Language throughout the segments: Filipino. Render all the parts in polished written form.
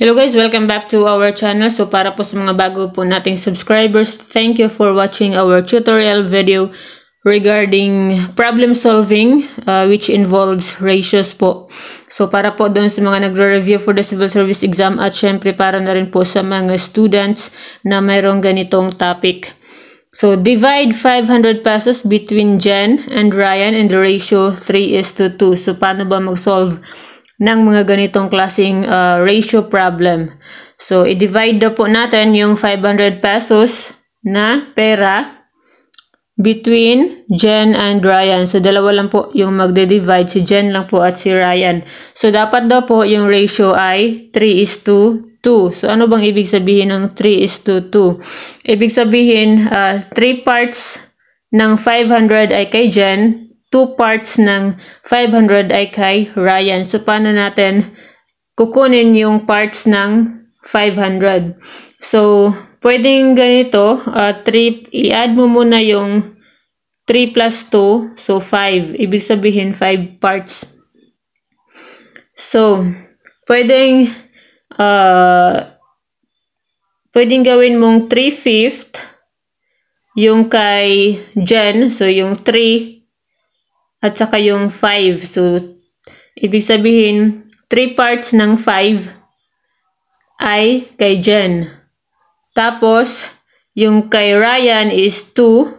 Hello guys, welcome back to our channel. So para po sa mga bago po nating subscribers, thank you for watching our tutorial video regarding problem solving which involves ratios po. So para po doon sa mga nagre-review for the civil service exam at syempre para na rin po sa mga students na mayroong ganitong topic. So divide 500 pesos between Jen and Ryan and the ratio 3:2. So paano ba mag-solve ng mga ganitong klaseng ratio problem? So, i-divide na po natin yung 500 pesos na pera between Jen and Ryan. So, dalawa lang po yung magde-divide. Si Jen lang po at si Ryan. So, dapat daw po yung ratio ay 3:2. So, ano bang ibig sabihin ng 3:2? Ibig sabihin, 3 parts ng 500 ay kay Jen, 2 parts ng 500 ay kay Ryan. So, paano natin kukunin yung parts ng 500? So, pwedeng ganito, 3, i-add mo muna yung 3 plus 2, so 5. Ibig sabihin, 5 parts. So, pwedeng gawin mong 3/5 yung kay Jen, so yung 3 at saka yung 5. So, ibig sabihin, 3 parts ng 5 ay kay Jen. Tapos, yung kay Ryan is 2.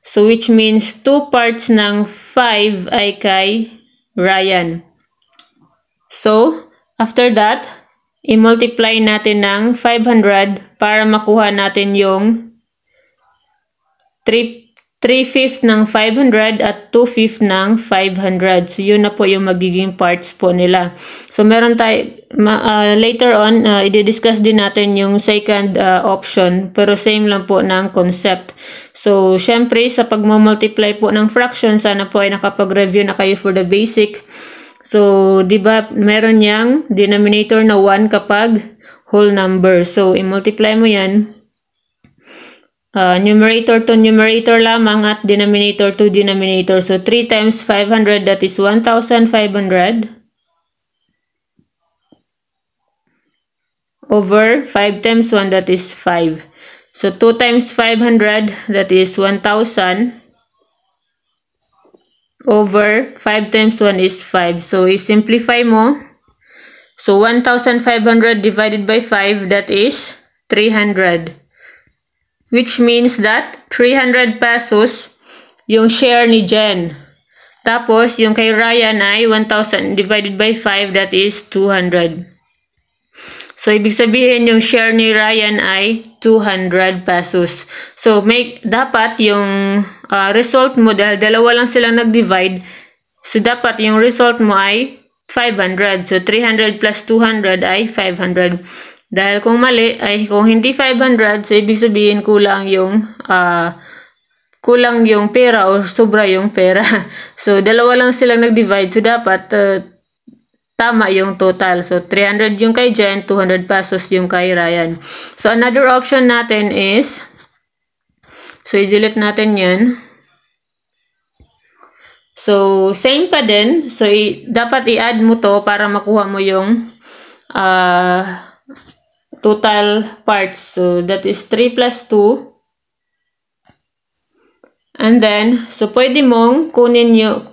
So, which means 2 parts ng 5 ay kay Ryan. So, after that, i-multiply natin ng 500 para makuha natin yung 3/5 ng 500 at 2/5 ng 500. So, yun na po yung magiging parts po nila. So, meron tayo, later on, i-discuss din natin yung second option, pero same lang po ng concept. So, syempre, sa pagmamultiply po ng fraction, sana po ay nakapag-review na kayo for the basic. So, di ba, meron yang denominator na 1 kapag whole number. So, i-multiply mo yan. Numerator to numerator lamang at denominator to denominator. So, 3 times 500, that is 1,500. Over 5 times 1, that is 5. So, 2 times 500, that is 1,000. Over 5 times 1 is 5. So, i-simplify mo. So, 1,500 divided by 5, that is 300. Which means that 300 pesos yung share ni Jen. Tapos, yung kay Ryan ay 1,000 divided by 5, that is 200. So, ibig sabihin yung share ni Ryan ay 200 pesos. So, dapat yung result mo, dahil dalawa lang silang nag-divide, so dapat yung result mo ay 500. So, 300 plus 200 ay 500. Dahil kung mali, ay kung hindi 500, so ibig sabihin kulang yung pera o sobra yung pera. So, dalawa lang silang nag-divide. So, dapat tama yung total. So, 300 yung kay Jen, 200 pesos yung kay Ryan. So, another option natin is, so, i-delete natin yan. So, same pa din. So, dapat i-add mo to para makuha mo yung total parts. So, that is 3 plus 2. And then, so, pwede mong kunin yung,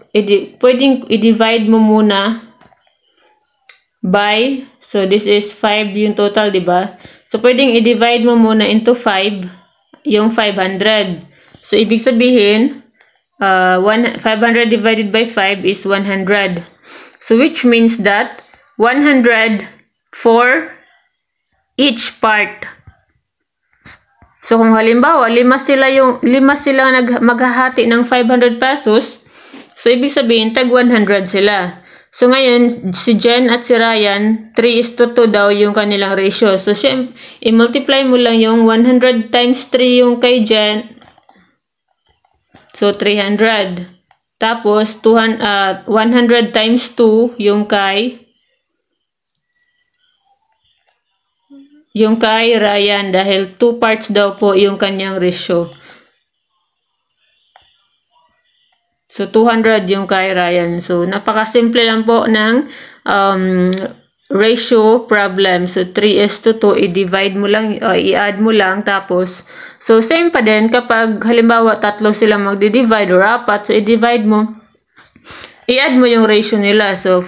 pwedeng i-divide mo muna by, so, this is 5 yung total, diba? So, pwedeng i-divide mo muna into 5 yung 500. So, ibig sabihin, 500 divided by 5 is 100. So, which means that 100 for each part. So, kung halimbawa, 5 sila maghahati ng 500 pesos, so, ibig sabihin, tag 100 sila. So, ngayon, si Jen at si Ryan, 3:2 daw yung kanilang ratio. So, i-multiply mo lang yung 100 times 3 yung kay Jen. So, 300. Tapos, 100 times 2 yung kay Ryan, dahil 2 parts daw po yung kanyang ratio. So, 200 yung kay Ryan. So, napakasimple lang po ng ratio problem. So 3:2, i-divide mo lang, i-add mo lang, tapos so same pa din kapag halimbawa tatlo sila magdi-divide or apat, so i-divide mo, i-add mo yung ratio nila. So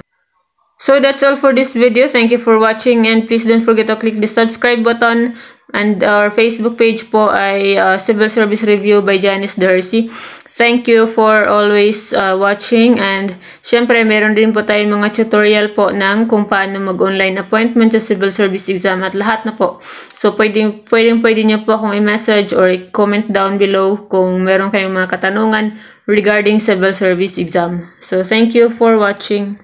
that's all for this video. Thank you for watching, and please don't forget to click the subscribe button, and our Facebook page po ay Civil Service Review by Janice Darcy. Thank you for always watching, and syempre meron din po tayong mga tutorial po ng kung paano mag-online appointment sa civil service exam at lahat na po. So pwede niyo po akong i-message or comment down below kung meron kayong mga katanungan regarding civil service exam. So thank you for watching.